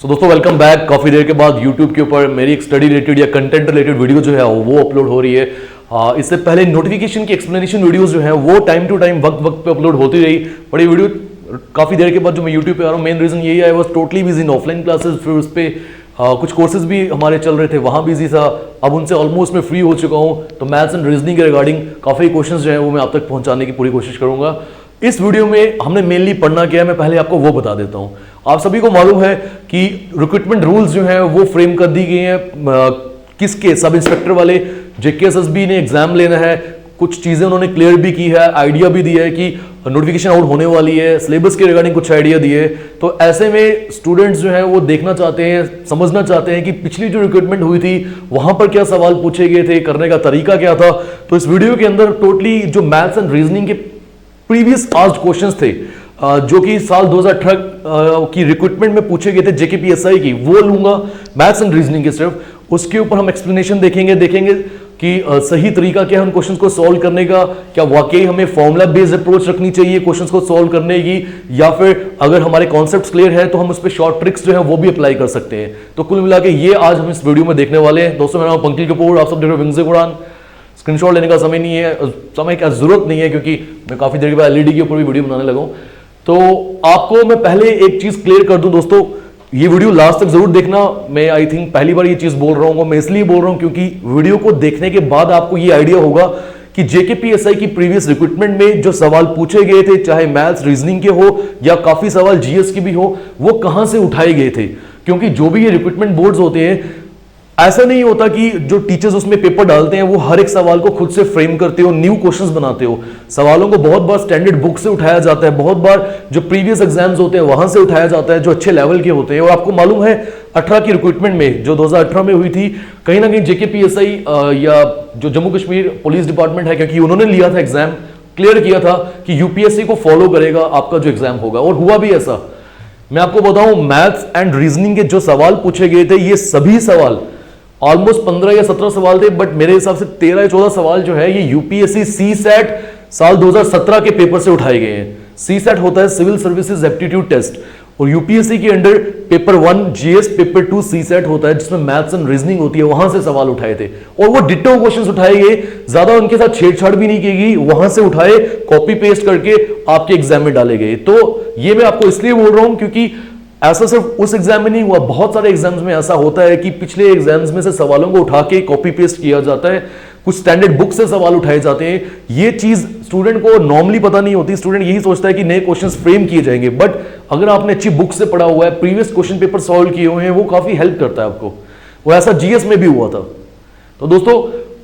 दोस्तों welcome back. काफी देर के बाद YouTube के ऊपर मेरी एक स्टडी रिलेटेड या कंटेंट रिलेटेड वीडियो जो है वो अपलोड हो रही है। इससे पहले नोटिफिकेशन की एक्सप्लेनेशन वीडियोस जो है वो टाइम टू टाइम वक्त पे अपलोड होती रही। बड़ी वीडियो काफी देर के बाद जो मैं YouTube पे आ रहा हूँ, मेन रीजन यही है, was totally busy in offline classes. फिर उस पर कुछ कोर्सेज भी हमारे चल रहे थे, वहाँ बिजी था। अब उनसे ऑलमोस्ट मैं फ्री हो चुका हूँ, तो मैथ्स एंड रीजनिंग के रिगार्डिंग काफ़ी क्वेश्चंस जो है वो मैं आप तक पहुँचाने की पूरी कोशिश करूँगा। इस वीडियो में हमने मेनली पढ़ना क्या है, मैं पहले आपको वो बता देता हूँ। आप सभी को मालूम है कि रिक्रूटमेंट रूल्स जो हैं वो फ्रेम कर दी गई हैं किसके, सब इंस्पेक्टर वाले। JKSSB ने एग्जाम लेना है, कुछ चीज़ें उन्होंने क्लियर भी की है, आइडिया भी दिया है कि नोटिफिकेशन आउट होने वाली है, सिलेबस के रिगार्डिंग कुछ आइडिया दिए। तो ऐसे में स्टूडेंट्स जो हैं वो देखना चाहते हैं, समझना चाहते हैं कि पिछली जो रिक्रूटमेंट हुई थी वहां पर क्या सवाल पूछे गए थे, करने का तरीका क्या था। तो इस वीडियो के अंदर टोटली जो मैथ्स एंड रीजनिंग के प्रीवियस आस्क्ड क्वेश्चंस थे जो कि साल 2018 की रिक्रूटमेंट में पूछे गए थे JKPSI की, वो लूंगा मैथ्स एंड रीजनिंग के सिर्फ। उसके ऊपर हम एक्सप्लेनेशन देखेंगे कि सही तरीका क्या है उन क्वेश्चंस को सॉल्व करने का। क्या वाकई हमें फॉर्मूला बेस्ड अप्रोच रखनी चाहिए क्वेश्चंस को सॉल्व करने की, या फिर अगर हमारे कॉन्सेप्ट्स क्लियर है तो हम उस पर शॉर्ट ट्रिक्स जो है वो भी अप्लाई कर सकते हैं। तो कुल मिला के ये आज हम इस वीडियो में देखने वाले हैं। दोस्तों, मेरा नाम पंकज कपूर, आप सब देख रहे हो विंग्स से उड़ान। स्क्रीनशॉट लेने का समय नहीं है, समय की जरूरत नहीं है, क्योंकि मैं काफी देर के बाद LED के ऊपर भी वीडियो बनाने लगा हूं। तो आपको मैं पहले एक चीज क्लियर कर दूं दोस्तों, ये वीडियो लास्ट तक जरूर देखना। मैं आई थिंक पहली बार ये चीज बोल रहा हूँ, मैं इसलिए बोल रहा हूँ क्योंकि वीडियो को देखने के बाद आपको ये आइडिया होगा कि JKPSI की प्रीवियस रिक्रूटमेंट में जो सवाल पूछे गए थे, चाहे मैथ्स रीजनिंग के हो या काफी सवाल GS के भी हो, वो कहां से उठाए गए थे। क्योंकि जो भी ये रिक्रूटमेंट बोर्ड्स होते हैं, ऐसा नहीं होता कि जो टीचर्स उसमें पेपर डालते हैं वो हर एक सवाल को खुद से फ्रेम करते हो, न्यू क्वेश्चंस बनाते हो। सवालों को बहुत बार स्टैंडर्ड बुक से उठाया जाता है, बहुत बार जो प्रीवियस एग्जाम्स होते हैं वहां से उठाया जाता है, जो अच्छे लेवल के होते हैं। और आपको मालूम है 18 की रिक्रूटमेंट में जो 2018 में हुई थी, कहीं ना कहीं JKPSI या जो जम्मू कश्मीर पुलिस डिपार्टमेंट है, क्योंकि उन्होंने लिया था एग्जाम, क्लियर किया था कि UPSC को फॉलो करेगा आपका जो एग्जाम होगा, और हुआ भी ऐसा। मैं आपको बताऊं, मैथ्स एंड रीजनिंग के जो सवाल पूछे गए थे, ये सभी सवाल ऑलमोस्ट 15 या 17 सवाल थे, बट मेरे हिसाब से 13 या 14 सवाल जो है ये UPSC CSAT साल 2017 के पेपर से उठाए गए हैं। CSAT होता है सिविल सर्विसेज एप्टीट्यूड टेस्ट, और UPSC के under paper 1 GS, paper 2 CSAT होता है, जिसमें मैथ्स एंड रीजनिंग होती है। वहां से सवाल उठाए थे और वो डिट्टो क्वेश्चंस उठाए गए, ज्यादा उनके साथ छेड़छाड़ भी नहीं की गई, वहां से उठाए कॉपी पेस्ट करके आपके एग्जाम में डाले गए। तो ये मैं आपको इसलिए बोल रहा हूं क्योंकि ऐसा सिर्फ उस एग्जाम में नहीं हुआ, बहुत सारे एग्जाम्स में ऐसा होता है कि पिछले एग्जाम्स में से सवालों को उठा के कॉपी पेस्ट किया जाता है, कुछ स्टैंडर्ड बुक से सवाल उठाए जाते हैं। ये चीज स्टूडेंट को नॉर्मली पता नहीं होती। स्टूडेंट यही सोचता है कि नए क्वेश्चंस फ्रेम किए जाएंगे, बट अगर आपने अच्छी बुक से पढ़ा हुआ है, प्रीवियस क्वेश्चन पेपर सॉल्व किए हुए हैं, वो काफी हेल्प करता है आपको। वो ऐसा GS में भी हुआ था। तो दोस्तों,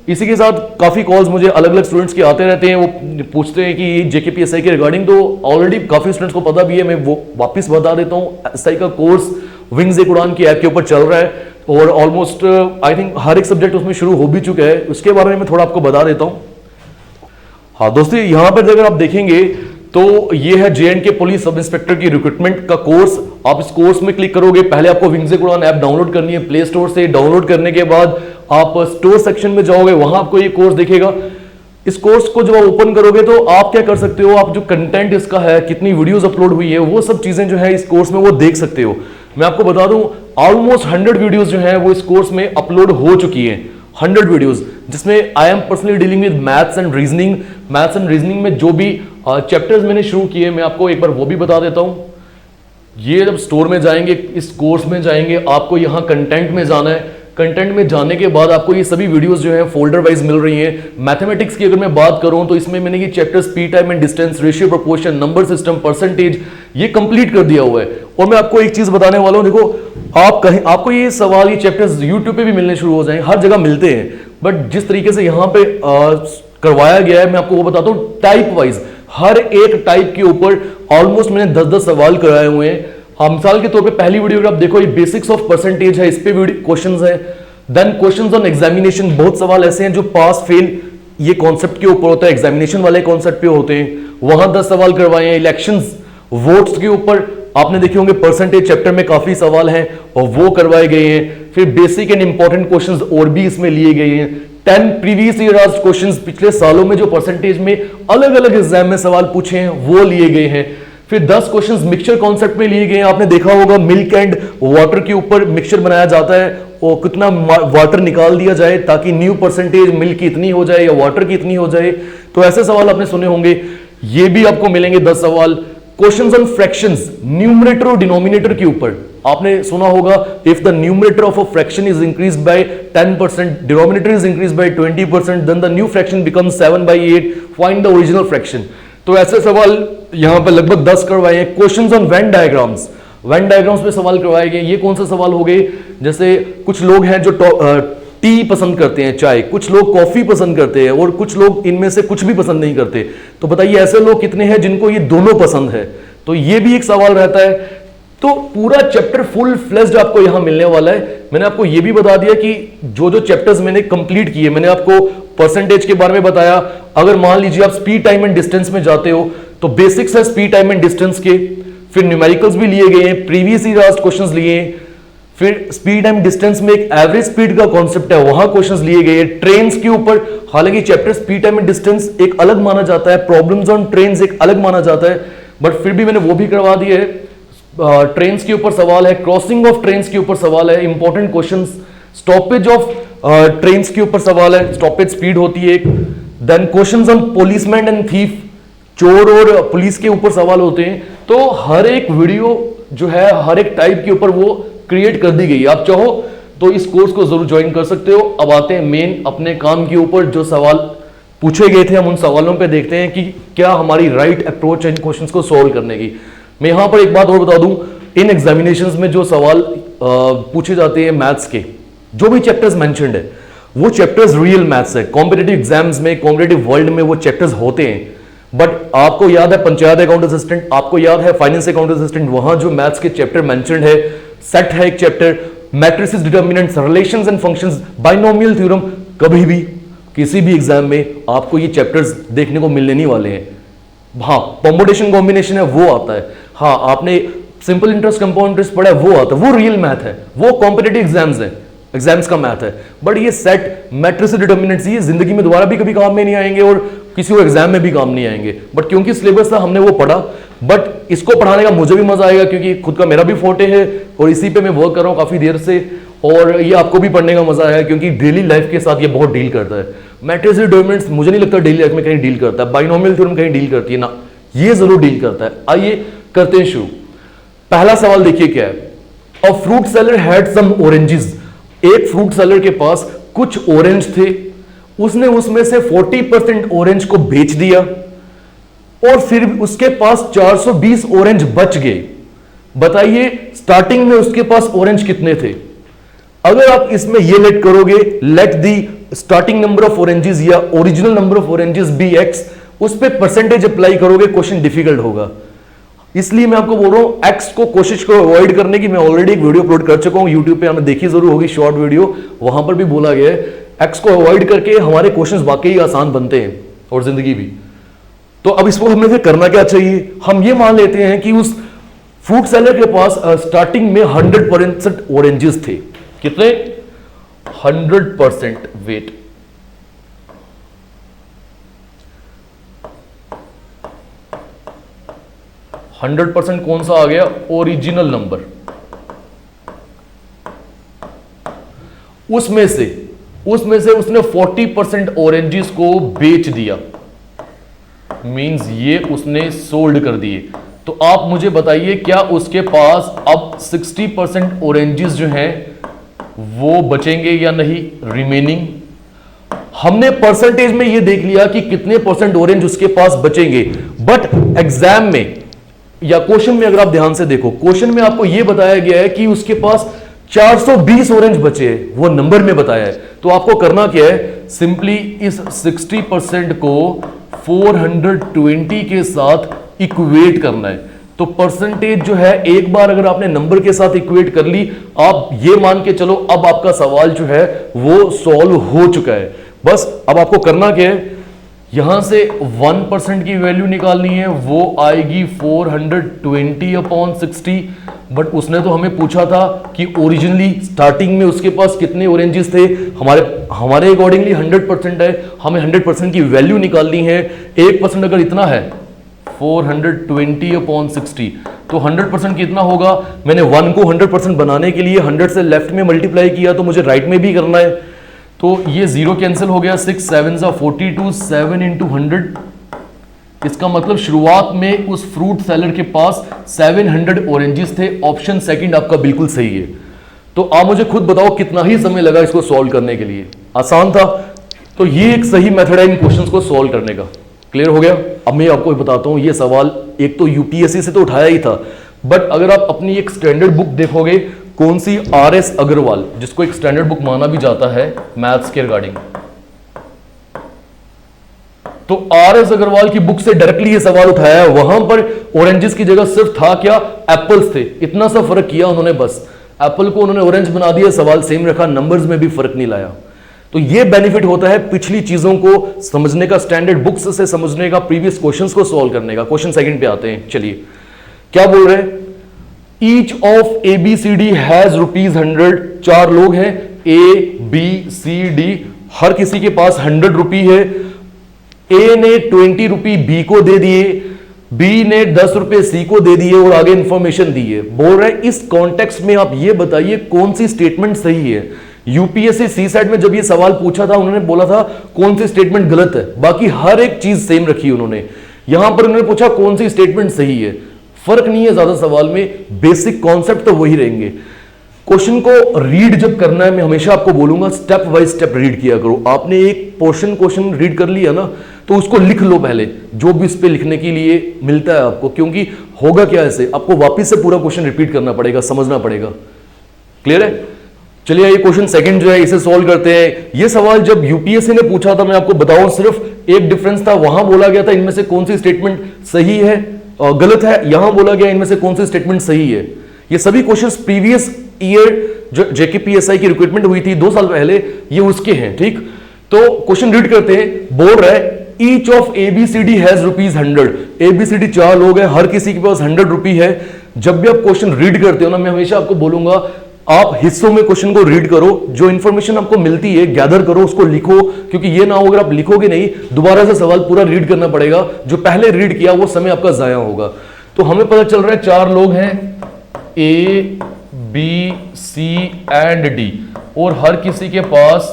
इसी के साथ काफी कॉल्स मुझे अलग अलग स्टूडेंट्स के आते रहते हैं, वो पूछते हैं कि JKPSI के रिगार्डिंग। तो ऑलरेडी काफी स्टूडेंट्स को पता भी है, मैं वो वापस बता देता हूँ। SI का कोर्स विंग्स एक उड़ान की ऐप के ऊपर चल रहा है, और ऑलमोस्ट आई थिंक हर एक सब्जेक्ट उसमें शुरू हो भी चुका है। उसके बारे में मैं थोड़ा आपको बता देता हूँ। हाँ दोस्तों, यहाँ पर अगर आप देखेंगे तो ये है JNK पुलिस सब इंस्पेक्टर की रिक्रूटमेंट का कोर्स। आप इस कोर्स में क्लिक करोगे, पहले आपको विंग्स एक उड़ान ऐप डाउनलोड करनी है प्ले स्टोर से। डाउनलोड करने के बाद आप स्टोर सेक्शन में जाओगे, वहां आपको ये कोर्स दिखेगा। इस कोर्स को जब आप ओपन करोगे तो आप क्या कर सकते हो, आप जो कंटेंट इसका है, कितनी वीडियोस अपलोड हुई है, वो सब चीजें जो है इस कोर्स में वो देख सकते हो। मैं आपको बता दूं, ऑलमोस्ट 100 वीडियोस जो है वो इस कोर्स में अपलोड हो चुकी है। 100 वीडियोस, जिसमें I am personally dealing with maths and reasoning. Maths and reasoning में जो भी चैप्टर्स मैंने शुरू किए, मैं आपको एक बार वो भी बता देता हूं। ये जब स्टोर में जाएंगे, इस कोर्स में जाएंगे, आपको यहाँ कंटेंट में जाना है। कंटेंट में जाने के बाद आपको ये सभी वीडियोस जो है फोल्डर वाइज मिल रही हैं। मैथमेटिक्स की अगर मैं बात करूं तो इसमें मैंने ये chapters P time and distance, ratio, proportion, number system, percentage, ये कंप्लीट कर दिया हुआ है। और मैं आपको एक चीज बताने वाला हूं, देखो आप कहीं आपको ये सवाल, ये चैप्टर्स यूट्यूब पे भी मिलने शुरू हो जाएंगे, हर जगह मिलते हैं, बट जिस तरीके से यहाँ पे करवाया गया है, मैं आपको वो बताता हूँ टाइप वाइज। हर एक टाइप के ऊपर ऑलमोस्ट मैंने 10-10 सवाल कराए हुए हैं। मिसाल के तौर पे पहली वीडियो अगर आप देखो, ये बेसिक्स ऑफ परसेंटेज है, इस पे क्वेश्चंस है। देन क्वेश्चंस ऑन एग्जामिनेशन, बहुत सवाल ऐसे हैं जो पास फेल ये कॉन्सेप्ट के ऊपर होता है, एग्जामिनेशन वाले कॉन्सेप्ट पे होते हैं, वहां 10 सवाल करवाए हैं। इलेक्शंस, वोट्स के ऊपर आपने देखे होंगे परसेंटेज चैप्टर में काफी सवाल हैं और वो करवाए गए हैं। फिर बेसिक एंड इंपॉर्टेंट क्वेश्चंस और भी इसमें लिए गए हैं। 10 प्रीवियस ईयर आस्क्ड क्वेश्चंस, पिछले सालों में जो परसेंटेज में अलग अलग एग्जाम में सवाल पूछे हैं वो लिए गए हैं। फिर 10 क्वेश्चंस मिक्सचर कॉन्सेप्ट में लिए गए हैं। आपने देखा होगा मिल्क एंड वाटर के ऊपर मिक्सचर बनाया जाता है और कितना वाटर निकाल दिया जाए ताकि न्यू परसेंटेज मिल्क की इतनी हो जाए या वाटर की इतनी हो जाए। तो ऐसे सवाल आपने सुने होंगे, ये भी आपको मिलेंगे 10 सवाल। क्वेश्चंस ऑन फ्रैक्शंस, न्यूमरेटर और डिनोमिनेटर के ऊपर आपने सुना होगा, if the numerator of a fraction is increased by 10%, denominator is increased by 20%, then the new fraction becomes 7/8, find the original fraction. तो ऐसे सवाल यहां पर लगभग 10 करवाए हैं। Questions on Venn diagrams, Venn diagrams पे सवाल करवाए गए। ये कौन से सवाल हो गए, जैसे कुछ लोग हैं जो टी पसंद करते हैं, चाय, कुछ लोग कॉफी पसंद करते हैं और कुछ लोग इनमें से कुछ भी पसंद नहीं करते। तो बताइए ऐसे लोग कितने हैं जिनको ये दोनों पसंद है। तो ये भी एक सवाल रहता है। तो पूरा चैप्टर फुल फ्लेज्ड आपको यहां मिलने वाला है। मैंने आपको ये भी बता दिया कि जो जो चैप्टर्स मैंने कंप्लीट किए, मैंने आपको परसेंटेज के बारे में बताया। अगर मान लीजिए आप स्पीड, टाइम एंड डिस्टेंस में जाते हो तो बेसिक्स है स्पीड, टाइम एंड डिस्टेंस के, फिर न्यूमेरिकल्स भी लिए गए हैं, प्रीवियस ईयर आस्क्ड क्वेश्चंस लिए हैं, फिर स्पीड एंड डिस्टेंस में एक एवरेज स्पीड का कॉन्सेप्ट है, वहां क्वेश्चंस लिए गए हैं। ट्रेन्स के ऊपर, हालांकि chapter speed, time and distance एक अलग माना जाता है, प्रॉब्लम्स ऑन ट्रेन्स एक अलग माना जाता है, बट फिर भी मैंने वो भी करवा दिए है। ट्रेन्स के ऊपर सवाल है, क्रॉसिंग ऑफ ट्रेन्स के ऊपर सवाल है, important questions, stoppage of trains के ऊपर सवाल है, स्टॉपेज स्पीड होती है एक, then questions on policeman and thief, चोर और पुलिस के ऊपर सवाल होते हैं। तो हर एक वीडियो जो है हर एक टाइप के ऊपर वो क्रिएट कर दी गई है। आप चाहो तो इस कोर्स को जरूर ज्वाइन कर सकते हो। अब आते हैं मेन अपने काम के ऊपर, जो सवाल पूछे गए थे हम उन सवालों पे देखते हैं कि क्या हमारी राइट अप्रोच है इन क्वेश्चंस को सॉल्व करने की। मैं यहां पर एक बात और बता दूं, इन एग्जामिनेशंस में जो सवाल पूछे जाते हैं मैथ्स के, जो भी चैप्टर्स मेंशन्ड है वो चैप्टर्स रियल मैथ्स है। कॉम्पिटिटिव एग्जाम्स में, कॉम्पिटिटिव वर्ल्ड में वो चैप्टर्स होते हैं। बट आपको याद है पंचायत अकाउंट असिस्टेंट, आपको याद है फाइनेंस अकाउंट असिस्टेंट, वहां जो मैथ्स के चैप्टर मेंशन्ड है, सेट है एक chapter, matrices, determinants, relations and functions, binomial theorem, कभी भी किसी भी एग्जाम में आपको ये चैप्टर्स देखने को मिलने नहीं वाले हैं। हाँ, परम्युटेशन कॉम्बिनेशन है वो आता है, हाँ आपने सिंपल इंटरेस्ट, कंपाउंड इंटरेस्ट पढ़ा है वो आता है, वो रियल मैथ है, वो कॉम्पिटिटिव एग्जाम्स है, एग्जाम्स का मैथ है। बट ये सेट, मैट्रिसेस, डिटर्मिनेंट्स ये जिंदगी में दोबारा भी कभी काम में नहीं आएंगे और किसी और एग्जाम में भी काम नहीं आएंगे। बट क्योंकि सिलेबस था हमने वो पढ़ा, बट इसको पढ़ाने का मुझे भी मजा आएगा क्योंकि खुद का मेरा भी फोटे है और इसी पे मैं वर्क कर रहा हूँ काफी देर से, और ये आपको भी पढ़ने का मजा आया क्योंकि डेली लाइफ के साथ ये बहुत डील करता है। मैट्रिसेस, डिटर्मिनेंट्स मुझे नहीं लगता डेली लाइफ में कहीं डील करता है, बाइनोमियल थ्योरम कहीं डील करती है ना, ये जरूर डील करता है। आइए करते हैं शुरू। पहला सवाल देखिए क्या है, a fruit seller had some oranges, एक फ्रूट सेलर के पास कुछ ऑरेंज थे, उसने उसमें से 40% ऑरेंज को बेच दिया और फिर उसके पास 420 ऑरेंज बच गए। बताइए स्टार्टिंग में उसके पास ऑरेंज कितने थे। अगर आप इसमें ये लेट करोगे, let the starting number of oranges या original number of oranges be X, उस पर परसेंटेज अप्लाई करोगे, क्वेश्चन डिफिकल्ट होगा। इसलिए मैं आपको बोल रहा हूं एक्स को कोशिश करो अवॉइड करने की। मैं ऑलरेडी एक वीडियो अपलोड कर चुका हूं यूट्यूब पे, आपने देखी जरूर होगी, शॉर्ट वीडियो, वहां पर भी बोला गया है एक्स को अवॉइड करके हमारे क्वेश्चंस वाकई आसान बनते हैं और जिंदगी भी। तो अब इसको हमें फिर करना क्या चाहिए, हम ये मान लेते हैं कि उस फ्रूट सेलर के पास स्टार्टिंग में 100% ऑरेंजेस थे। कितने? 100% वेट। हंड्रेड परसेंट कौन सा आ गया? Original number. उसमें से उसने 40% ऑरेंजेस को बेच दिया, मींस ये उसने सोल्ड कर दिए। तो आप मुझे बताइए क्या उसके पास अब 60% ऑरेंजेस जो हैं वो बचेंगे या नहीं रिमेनिंग? हमने परसेंटेज में ये देख लिया कि कितने परसेंट ऑरेंज उसके पास बचेंगे, बट एग्जाम में या क्वेश्चन में अगर आप ध्यान से देखो, क्वेश्चन में आपको यह बताया गया है कि उसके पास 420 ऑरेंज बचे हैं, वो नंबर में बताया है। तो आपको करना क्या है, सिंपली इस 60% को 420 के साथ इक्वेट करना है। तो परसेंटेज जो है एक बार अगर आपने नंबर के साथ इक्वेट कर ली, आप ये मान के चलो अब आपका सवाल जो है वो सॉल्व हो चुका है। बस अब आपको करना क्या है, यहां से 1% की वैल्यू निकालनी है, वो आएगी 420/60। बट उसने तो हमें पूछा था कि ओरिजिनली स्टार्टिंग में उसके पास कितने ऑरेंजेस थे, हमारे अकॉर्डिंगली 100% है, हमें 100% की वैल्यू निकालनी है। 1% अगर इतना है 420/60, तो 100% कितना होगा? मैंने 1 को 100% बनाने के लिए 100 से लेफ्ट में मल्टीप्लाई किया, तो मुझे राइट में भी करना है। तो ये 0 कैंसिल हो गया, 6 7 42, 7 × 100। इसका मतलब शुरुआत में उस फ्रूट सेलर के पास 700 ऑरेंजेस थे। ऑप्शन सेकंड आपका बिल्कुल सही है। तो आप मुझे खुद बताओ कितना ही समय लगा इसको सॉल्व करने के लिए? आसान था। तो ये एक सही मेथड है इन क्वेश्चंस को सॉल्व करने का। क्लियर हो गया? अब मैं आपको बताता हूं, ये सवाल एक तो यूपीएससी से तो उठाया ही था, बट अगर आप अपनी एक स्टैंडर्ड बुक देखोगे, कौन सी? RS अग्रवाल, जिसको एक स्टैंडर्ड बुक माना भी जाता है मैथ्स के रिगार्डिंग। तो RS अग्रवाल की बुक से डायरेक्टली ये सवाल उठाया है। वहां पर ऑरेंजेस की जगह सिर्फ था क्या? एप्पल्स थे। इतना सा फर्क किया उन्होंने, बस एप्पल को उन्होंने ऑरेंज बना दिया, सवाल सेम रखा, नंबर्स में भी फर्क नहीं लाया। तो ये बेनिफिट होता है पिछली चीजों को समझने का, स्टैंडर्ड बुक्स से समझने का, प्रीवियस क्वेश्चंस को सॉल्व करने का। क्वेश्चन सेकंड पे आते हैं। चलिए क्या बोल रहे हैं? Each of ABCD has ₹100। 4 लोग हैं, ABCD, हर किसी के पास 100 रुपये है। ए ने 20 रुपये बी को दे दिए, बी ने 10 रुपये सी को दे दिए और आगे इंफॉर्मेशन दी है। बोल रहे हैं इस कॉन्टेक्स्ट में आप ये बताइए कौन सी स्टेटमेंट सही है। यूपीएससी सीसैट में जब ये सवाल पूछा था, उन्होंने बोला था कौन सी स्टेटमेंट गलत है, बाकी हर एक चीज सेम रखी उन्होंने। यहां पर उन्होंने पूछा कौन सी स्टेटमेंट सही है। फर्क नहीं है ज्यादा सवाल में, बेसिक कॉन्सेप्ट तो वही रहेंगे। क्वेश्चन को रीड जब करना है, मैं हमेशा आपको बोलूंगा स्टेप बाय स्टेप रीड किया करो। आपने एक पोर्शन क्वेश्चन रीड कर लिया ना, तो उसको लिख लो पहले, जो भी इस पे लिखने के लिए मिलता है आपको, क्योंकि होगा क्या ऐसे, आपको वापस से पूरा क्वेश्चन रिपीट करना पड़ेगा, समझना पड़ेगा। क्लियर है? चलिए ये क्वेश्चन सेकंड जो है इसे सॉल्व करते हैं। ये सवाल जब यूपीएससी ने पूछा था, मैं आपको बताऊं सिर्फ एक डिफरेंस था। वहां बोला गया था इनमें से कौन सी स्टेटमेंट सही है और गलत है, यहां बोला गया इनमें से कौन सी स्टेटमेंट सही है। ये सभी क्वेश्चंस प्रीवियस ईयर जो जेकेपीएसआई की रिक्रूटमेंट हुई थी 2 साल पहले, ये उसके हैं। ठीक, तो क्वेश्चन रीड करते हैं। बोल रहा है each of ABCD has ₹100। ABCD 4 लोग हैं, हर किसी के पास 100 रुपये है। जब भी आप क्वेश्चन रीड करते हो ना, मैं हमेशा आपको बोलूंगा आप हिस्सों में क्वेश्चन को रीड करो, जो इंफॉर्मेशन आपको मिलती है गैदर करो, उसको लिखो, क्योंकि ये ना हो अगर आप लिखोगे नहीं, दोबारा से सवाल पूरा रीड करना पड़ेगा। जो पहले रीड किया वो समय आपका जाया होगा। तो हमें पता चल रहा है 4 लोग हैं, A, B, C and D, और हर किसी के पास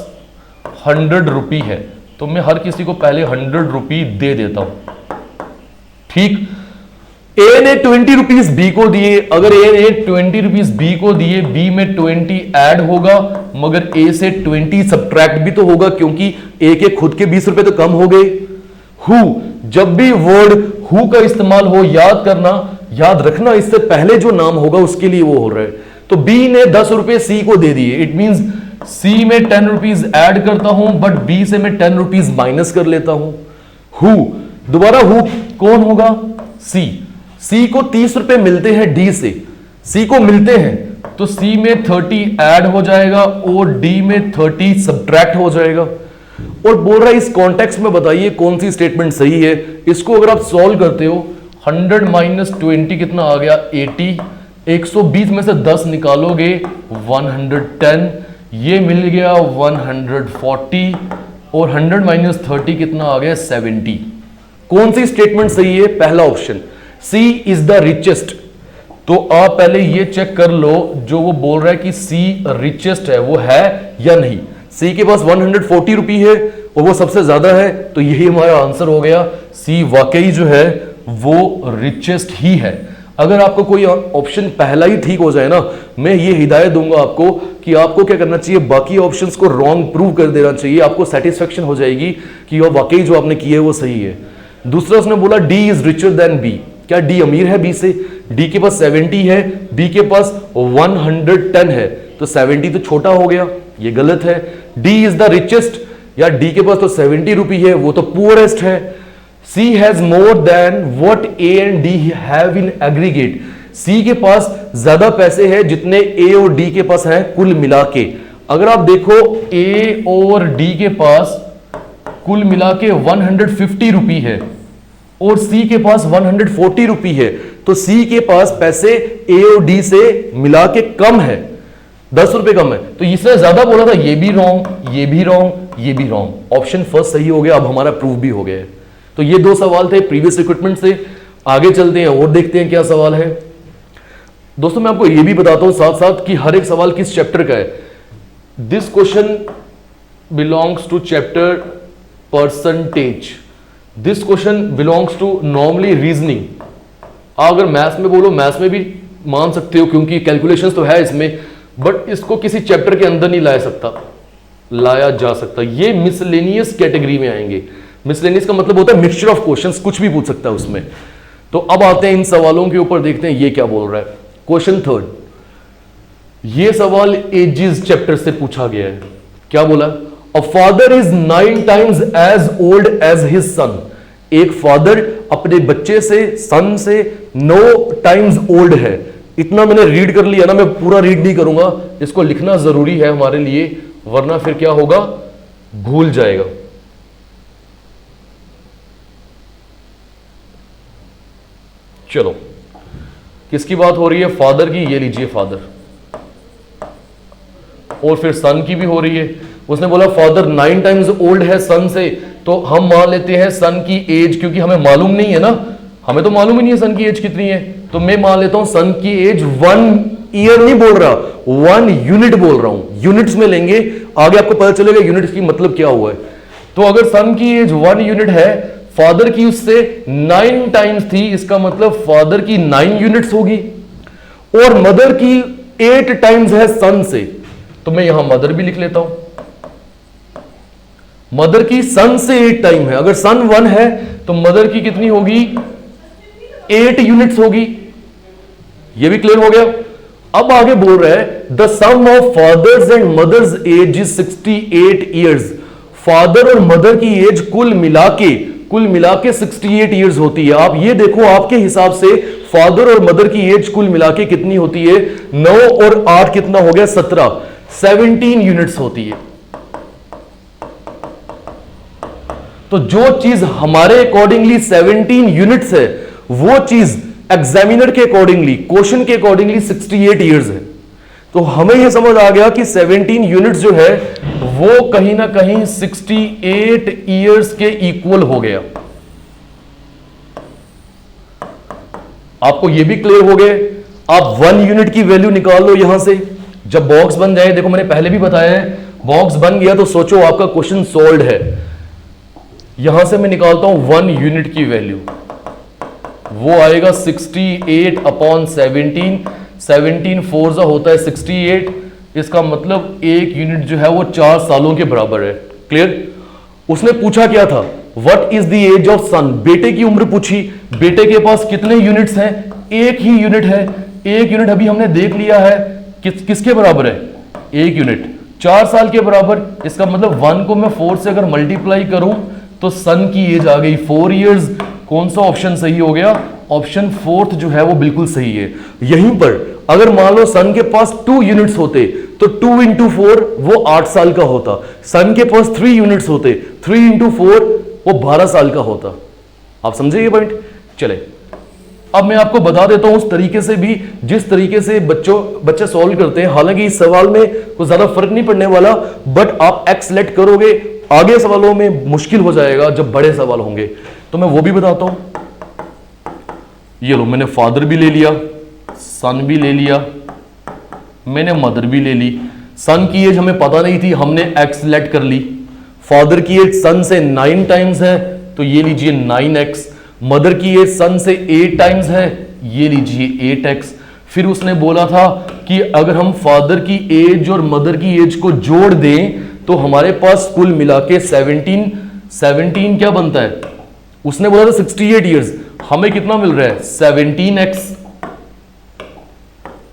100 रुपये है। तो मैं हर किसी को पहले 100 रुपये दे देता हूं। ठीक, ए ने 20 रुपीज बी को दिए। अगर ए ने 20 रुपीज बी को दिए, बी में 20 ऐड होगा, मगर ए से 20 सब्ट्रैक्ट भी तो होगा, क्योंकि ए के खुद के 20 रुपए तो कम हो गए। हु, जब भी वर्ड हु का इस्तेमाल हो, याद करना, याद रखना, इससे पहले जो नाम होगा उसके लिए वो हो रहा है। तो बी ने 10 रुपए सी को दे दिए। इट मींस सी में 10 रुपीज ऐड करता हूं, बट बी से मैं 10 रुपीज माइनस कर लेता हूं। हु, दोबारा हु कौन होगा? सी। सी को 30 रुपए मिलते हैं डी से, सी को मिलते हैं, तो सी में 30 ऐड हो जाएगा और डी में 30 सब्ट्रैक्ट हो जाएगा। और बोल रहा है इस कॉन्टेक्स्ट में बताइए कौन सी स्टेटमेंट सही है। इसको अगर आप सॉल्व करते हो, 100 माइनस 20 कितना आ गया? 80। 120 में से 10 निकालोगे 110, ये मिल गया 140, और 100 माइनस 30 कितना आ गया? 70। कौन सी स्टेटमेंट सही है? पहला option, C is the richest. तो आप पहले ये चेक कर लो, जो वो बोल रहा है कि C रिचेस्ट है, वो है या नहीं। C के पास 140 रुपये है और वो सबसे ज्यादा है, तो यही हमारा आंसर हो गया। C वाकई जो है वो रिचेस्ट ही है। अगर आपको कोई ऑप्शन पहला ही ठीक हो जाए ना, मैं ये हिदायत दूंगा आपको कि आपको क्या करना चाहिए, बाकी ऑप्शंस को रॉन्ग प्रूव कर देना चाहिए। आपको सेटिस्फेक्शन हो जाएगी कि वाकई जो आपने किया है वो सही है। दूसरा उसने बोला D is richer than B। क्या डी अमीर है बी से? डी के पास 70 है, बी के पास 110 है, तो 70 तो छोटा हो गया, ये गलत है। डी इज द रिचेस्ट, या डी के पास तो 70 रुपये है, वो तो पुअरेस्ट है। C has more than what A and D have in aggregate. C के पास ज्यादा पैसे हैं जितने ए और डी के पास हैं कुल मिला के। अगर आप देखो ए और डी के पास कुल मिला के 150 रुपये है और सी के पास 140 रुपये है, तो सी के पास पैसे ए और डी से मिला के कम है, 10 रुपए कम है। तो इसने ज्यादा बोला था, ये भी रॉन्ग, ये भी रॉन्ग, ये भी रॉन्ग। ऑप्शन फर्स्ट सही हो गया, अब हमारा प्रूफ भी हो गया है। तो ये 2 सवाल थे प्रीवियस रिक्रूटमेंट से। आगे चलते हैं और देखते हैं क्या सवाल है। दोस्तों मैं आपको यह भी बताता हूं साथ साथ कि हर एक सवाल किस चैप्टर का है। This question belongs to chapter percentage, this question belongs to normally reasoning. अगर मैथ्स में बोलो, मैथ्स में भी मान सकते हो क्योंकि कैलकुलेशंस तो है इसमें, बट इसको किसी चैप्टर के अंदर नहीं लाया जा सकता। ये मिसलेनियस कैटेगरी में आएंगे। मिसलेनियस का मतलब होता है मिक्सचर ऑफ क्वेश्चंस, कुछ भी पूछ सकता है उसमें। तो अब आते हैं इन सवालों के ऊपर, देखते हैं ये क्या बोल रहा है। क्वेश्चन थर्ड, ये सवाल एजेस चैप्टर से पूछा गया है। क्या बोला? A father is 9 times as old as his son. एक फादर अपने बच्चे से, सन से 9 times ओल्ड है। इतना मैंने रीड कर लिया ना, मैं पूरा रीड नहीं करूंगा, इसको लिखना जरूरी है हमारे लिए, वरना फिर क्या होगा, भूल जाएगा। चलो, किसकी बात हो रही है? फादर की। ये लीजिए फादर, और फिर सन की भी हो रही है। उसने बोला फादर 9 times ओल्ड है सन से, तो हम मान लेते हैं सन की एज, क्योंकि हमें मालूम नहीं है ना, हमें तो मालूम ही नहीं है सन की एज कितनी है, तो मैं मान लेता हूं सन की एज 1 ईयर नहीं बोल रहा, 1 यूनिट बोल रहा हूं। यूनिट्स में लेंगे, आगे आपको पता चलेगा यूनिट्स की मतलब क्या हुआ है। तो अगर सन की एज 1 यूनिट है, फादर की उससे 9 times थी, इसका मतलब फादर की 9 यूनिट्स होगी, और मदर की 8 times है सन से, तो मैं यहां मदर भी लिख लेता हूं। मदर की सन से 8 टाइम है, अगर सन 1 है तो मदर की कितनी होगी, 8 यूनिट्स होगी। यह भी क्लियर हो गया। अब आगे बोल रहा है the sum of fathers and mothers age is 68 years. Father और मदर की एज कुल मिला के 68 ईयर्स होती है। आप ये देखो, आपके हिसाब से फादर और मदर की एज कुल मिला के कितनी होती है? 9 और 8 कितना हो गया? 17, 17 यूनिट्स होती है। तो जो चीज हमारे अकॉर्डिंगली 17 यूनिट्स है, वो चीज एग्जामिनर के अकॉर्डिंगली, क्वेश्चन के अकॉर्डिंगली 68 ईयर्स है। तो हमें यह समझ आ गया कि 17 यूनिट्स जो है वो कहीं ना कहीं 68 ईयर्स के इक्वल हो गया। आपको यह भी क्लियर हो गए। आप 1 यूनिट की वैल्यू निकाल लो यहां से, जब बॉक्स बन जाए। देखो मैंने पहले भी बताया है, बॉक्स बन गया तो सोचो आपका क्वेश्चन सॉल्व है। यहां से मैं निकालता हूं 1 यूनिट की वैल्यू, वो आएगा 68/17। 17 4 होता है 68, इसका मतलब 1 यूनिट जो है वो 4 सालों के बराबर है। क्लियर? उसने पूछा क्या था? What is the age of son. बेटे की उम्र पूछी। बेटे के पास कितने यूनिट्स हैं? 1 ही यूनिट है। 1 यूनिट अभी हमने देख लिया है, किसके बराबर है? 1 यूनिट 4 साल के बराबर। इसका मतलब 1 को मैं 4 से अगर मल्टीप्लाई करूं तो सन की एज आ गई 4 इयर्स। कौन सा ऑप्शन सही हो गया? ऑप्शन 4 जो है वो बिल्कुल सही है। यहीं पर अगर मान लो सन के पास 2 यूनिट्स होते तो 2 into 4 वो 8 साल का होता। सन के पास 3 यूनिट्स होते, 3 into 4 वो 12 साल का होता। आप समझे ये पॉइंट? चले, अब मैं आपको बता देता हूं उस तरीके से भी जिस तरीके से बच्चे सॉल्व करते हैं। हालांकि इस सवाल में कुछ ज्यादा फर्क नहीं पड़ने वाला, बट आप एक्स सेलेक्ट करोगे, आगे सवालों में मुश्किल हो जाएगा जब बड़े सवाल होंगे, तो मैं वो भी बताता हूं। ये लो, मैंने फादर भी ले लिया, सन भी ले लिया, मैंने मदर भी ले ली। सन की एज हमें पता नहीं थी, हमने एक्स सेलेक्ट कर ली। फादर की एज सन से 9 टाइम्स है, तो ये लीजिए 9x। मदर की एज सन से 8 टाइम्स है, ये लीजिए 8x। फिर उसने बोला था कि अगर हम फादर की एज और मदर की एज को जोड़ दें तो हमारे पास कुल मिला के 17 क्या बनता है? उसने बोला था 68 ईयर्स, हमें कितना मिल रहा है? 17x।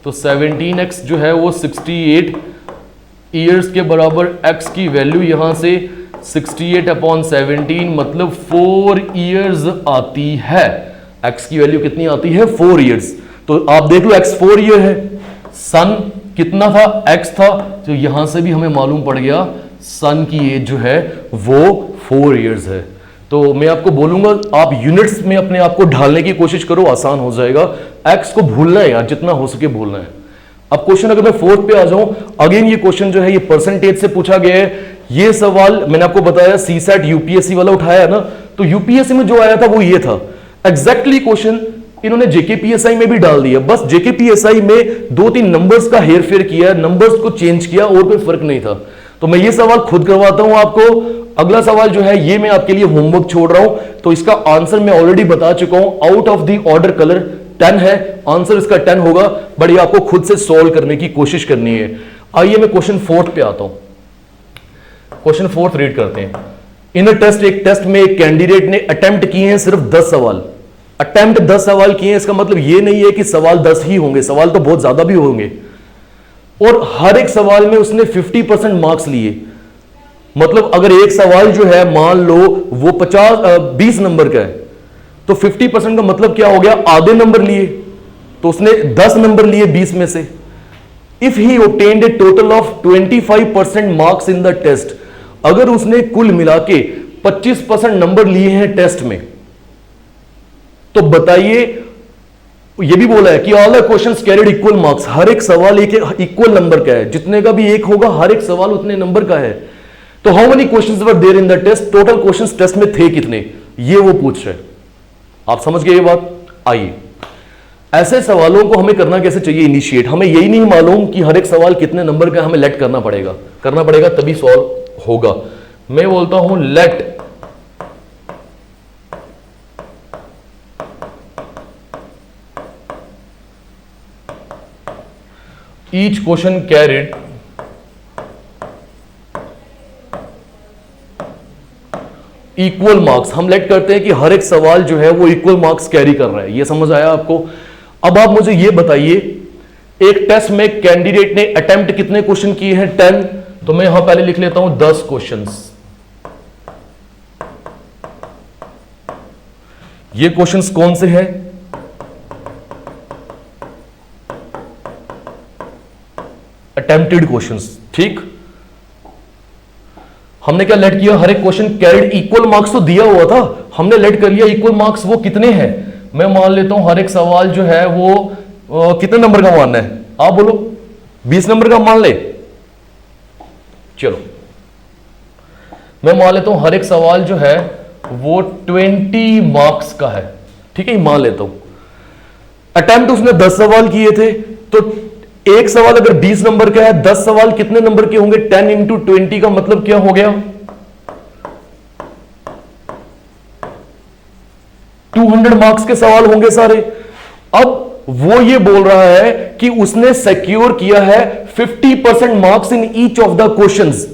तो 17x जो है वो 68 ईयर्स के बराबर। x की वैल्यू यहां से 68/17 मतलब 4 इयर्स आती है। x की वैल्यू कितनी आती है? 4 इयर्स। तो आप देख लो x 4 ईयर है, सन कितना था? x था, तो यहां से भी हमें मालूम पड़ गया सन की एज जो है वो 4 इयर्स है। तो मैं आपको बोलूंगा आप यूनिट्स में अपने आप को ढालने की कोशिश करो, आसान हो जाएगा। x को भूलना है यार, जितना हो सके भूलना है। अब क्वेश्चन अगर मैं 4th पे आ जाऊं, अगेन ये क्वेश्चन जो है ये परसेंटेज से पूछा गया है। ये सवाल मैंने आपको बताया सीसैट यूपीएससी वाला उठाया है ना, तो यूपीएससी में जो आया था वो ये था। एग्जैक्टली क्वेश्चन इन्होंने जेकेपीएसआई में भी डाल दिया, बस जेकेपीएसआई में 2-3 नंबर्स का हेर फेर किया, नंबर्स को चेंज किया और कोई फर्क नहीं था। तो मैं ये सवाल खुद करवाता हूं आपको। अगला सवाल जो है ये मैं आपके लिए होमवर्क छोड़ रहा हूं, तो इसका आंसर मैं ऑलरेडी बता चुका हूं। Out of the order colour 10 है, आंसर इसका 10 होगा, बट ये आपको खुद से सॉल्व करने की कोशिश करनी है। आइए मैं क्वेश्चन 4 पे आता हूं। क्वेश्चन 4 रीड करते हैं। इन अ टेस्ट, एक टेस्ट में एक कैंडिडेट ने अटेम्प्ट किए हैं सिर्फ 10 सवाल। अटेम्प्ट 10 सवाल किए हैं, इसका मतलब ये नहीं है कि सवाल 10 ही होंगे, सवाल तो बहुत ज्यादा भी होंगे। और हर एक सवाल में उसने 50% मार्क्स लिए। मतलब अगर एक सवाल जो है मान लो वो 20 नंबर का है, तो 50% का मतलब क्या हो गया, आधे नंबर लिए, तो उसने 10 नंबर लिए 20 में से। If he obtained a total of 25% marks in the test, अगर उसने कुल मिला के 25% नंबर लिए हैं टेस्ट में, तो बताइए, ये भी बोला है कि all the questions carried equal marks, हर एक सवाल एक इक्वल नंबर का है, जितने का भी एक होगा हर एक सवाल उतने नंबर का है। तो how many questions were there in the test, total questions test में थे कितने, ये वो पूछ रहे हैं। आप समझ गए ये बात। आइए, ऐसे सवालों को हमें करना कैसे चाहिए इनिशिएट। हमें यही नहीं मालूम कि हर एक सवाल कितने नंबर का, हमें लेट करना पड़ेगा तभी सॉल्व होगा। मैं बोलता हूं let each question carried equal marks. हम लेट करते हैं कि हर एक सवाल जो है वो इक्वल मार्क्स कैरी कर रहा है। ये समझ आया आपको। अब आप मुझे ये बताइए, एक टेस्ट में कैंडिडेट ने अटेम्प्ट कितने क्वेश्चन किए हैं, 10। तो मैं यहां पहले लिख लेता हूं 10 क्वेश्चंस। ये क्वेश्चंस कौन से हैं, अटेम्प्टेड क्वेश्चंस। ठीक, हमने क्या लेट किया, हर एक क्वेश्चन कैरिड इक्वल मार्क्स तो दिया हुआ था, हमने लेट कर लिया इक्वल मार्क्स वो कितने हैं। मैं मान लेता हूं हर एक सवाल जो है वो कितने नंबर का मानना है, आप बोलो 20 नंबर का मान ले। चलो मैं मान लेता हूं हर एक सवाल जो है वो 20 मार्क्स का है। ठीक है, मान लेता हूं अटेम्प्ट उसने 10 सवाल किए थे, तो एक सवाल अगर 20 नंबर का है, 10 सवाल कितने नंबर के होंगे, 10 इंटू 20 का मतलब क्या हो गया, 200 मार्क्स के सवाल होंगे सारे। अब वो ये बोल रहा है कि उसने सिक्योर किया है 50% marks in each of the questions.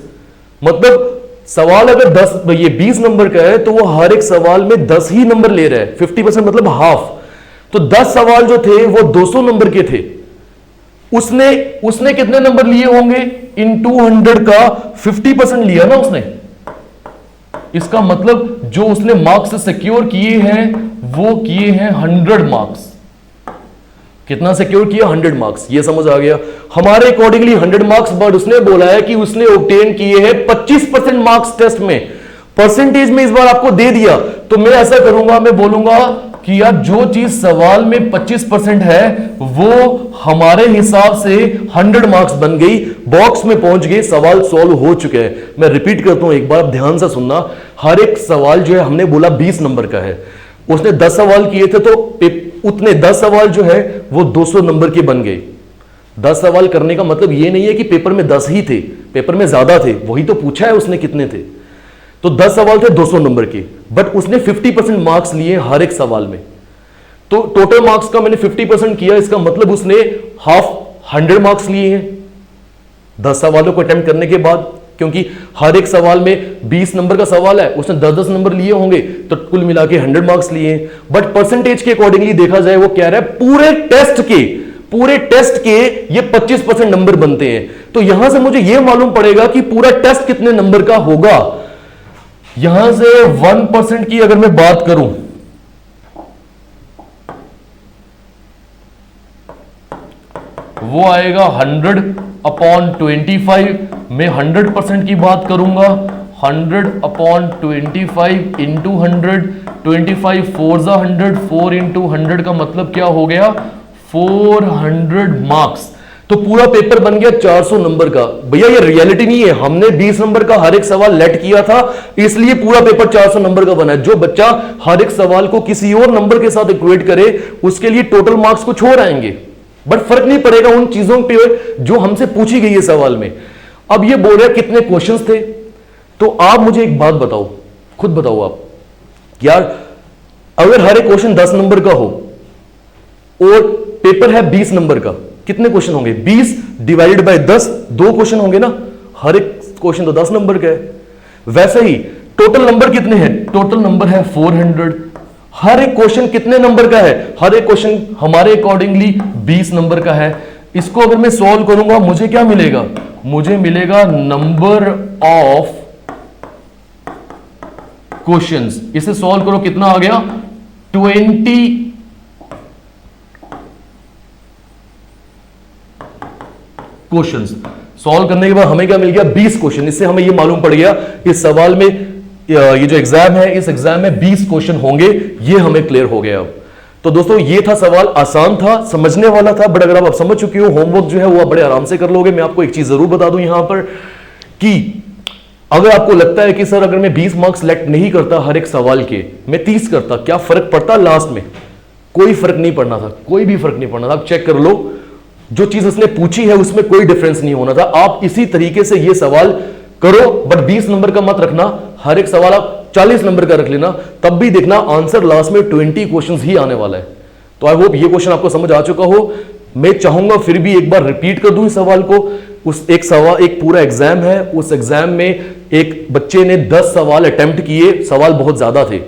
मतलब सवाल अगर 20 नंबर का है, तो वो हर एक सवाल में 10 ही नंबर ले रहा है। 50% मतलब हाफ। तो 10 सवाल जो थे वो 200 नंबर के थे। उसने कितने नंबर लिए होंगे, इन 200 का 50% लिया ना उसने। इसका मतलब जो उसने मार्क्स सिक्योर किए हैं वो किए हैं 100 मार्क्स। कितना सिक्योर किया, 100 मार्क्स। ये समझ आ गया हमारे अकॉर्डिंगली 100 मार्क्स, बट उसने बोला है कि उसने ऑब्टेन किए हैं 25% मार्क्स टेस्ट में। परसेंटेज में इस बार आपको दे दिया, तो मैं ऐसा करूंगा, मैं बोलूंगा कि यार जो चीज सवाल में 25% है वो हमारे हिसाब से 100 मार्क्स बन गई, बॉक्स में पहुंच गए, सवाल सॉल्व हो चुके हैं। मैं रिपीट करता हूं एक बार, ध्यान से सुनना। हर एक सवाल जो है हमने बोला 20 नंबर का है, उसने 10 सवाल किए थे, तो उतने 10 सवाल जो है वो 200 नंबर के बन गए। 10 सवाल करने का मतलब ये नहीं है कि पेपर में 10 ही थे, पेपर में ज्यादा थे, वही तो पूछा है उसने कितने थे। तो 10 सवाल थे 200 नंबर के, बट उसने 50% मार्क्स लिए हर एक सवाल में। तो टोटल मार्क्स का मैंने 50% किया, इसका मतलब उसने हाफ 100 मार्क्स लिए हैं 10 सवालों को अटेम्प्ट करने के बाद। क्योंकि हर एक सवाल में 20 नंबर का सवाल है, उसने 10-10 नंबर लिए होंगे, तो कुल मिला के 100 मार्क्स लिए हैं। बट परसेंटेज के अकॉर्डिंगली देखा जाए, वो कह रहा है पूरे टेस्ट के ये 25% नंबर बनते हैं। तो यहां से मुझे यह मालूम पड़ेगा कि पूरा टेस्ट कितने नंबर का होगा। यहां से 1% की अगर मैं बात करूं, वो आएगा 100/25। मैं 100% की बात करूंगा, 100/25 इंटू 100, 25 4 जा 100, 4 इंटू 100 का मतलब क्या हो गया, 400 मार्क्स। तो पूरा पेपर बन गया 400 नंबर का। भैया ये रियलिटी नहीं है, हमने 20 नंबर का हर एक सवाल लेट किया था, इसलिए पूरा पेपर 400 नंबर का बना है। जो बच्चा हर एक सवाल को किसी और नंबर के साथ इक्वेट करे उसके लिए टोटल मार्क्स कुछ और आएंगे, बट फर्क नहीं पड़ेगा उन चीजों पे जो हमसे पूछी गई है सवाल में। अब ये बोल रहे कितने क्वेश्चंस थे, तो आप मुझे एक बात बताओ, खुद बताओ आप यार, अगर हर एक क्वेश्चन 10 नंबर का हो और पेपर है 20 नंबर का, कितने क्वेश्चन होंगे? 20 डिवाइडेड बाय 10, 2 क्वेश्चन होंगे ना। हर एक क्वेश्चन तो 10 नंबर का है। वैसे ही टोटल नंबर कितने हैं? टोटल नंबर है 400। हर एक क्वेश्चन कितने नंबर का है? हर एक क्वेश्चन हमारे अकॉर्डिंगली 20 नंबर का है। इसको अगर मैं सॉल्व करूंगा मुझे क्या मिलेगा? मुझे मिलेगा नंबर ऑफ क्वेश्चंस। इसे सॉल्व करो, कितना आ गया? 20 क्वेश्चंस। सॉल्व करने के बाद हमें क्या मिल गया? 20 क्वेश्चन। इससे हमें यह मालूम पड़ गया इस सवाल में, ये जो एग्जाम है, इस एग्जाम में 20 क्वेश्चन होंगे, ये हमें क्लियर हो गया। अब तो दोस्तों ये था सवाल, आसान था, समझने वाला था, बट अगर आप समझ चुके हो, होमवर्क जो है वो आप बड़े आराम से कर लोगे। मैं आपको एक चीज जरूर बता दूं यहां पर कि अगर आपको लगता है कि सर अगर मैं 20 मार्क्स सेलेक्ट नहीं करता हर एक सवाल के, मैं 30 करता, क्या फर्क पड़ता लास्ट में? कोई फर्क नहीं पड़ना था, कोई भी फर्क नहीं पड़ना था। आप चेक कर लो, जो चीज उसने पूछी है उसमें कोई डिफरेंस नहीं होना था। आप इसी तरीके से ये सवाल करो, बट 20 नंबर का मत रखना, हर एक सवाल आप 40 नंबर का रख लेना, तब भी देखना आंसर लास्ट में 20 क्वेश्चंस ही आने वाला है। तो आई होप ये क्वेश्चन आपको समझ आ चुका हो। मैं चाहूंगा फिर भी एक बार रिपीट कर दूं इस सवाल को। उस एक सवाल, एक पूरा एग्जाम है, उस एग्जाम में एक बच्चे ने 10 सवाल अटेम्प्ट किए, सवाल बहुत ज्यादा थे।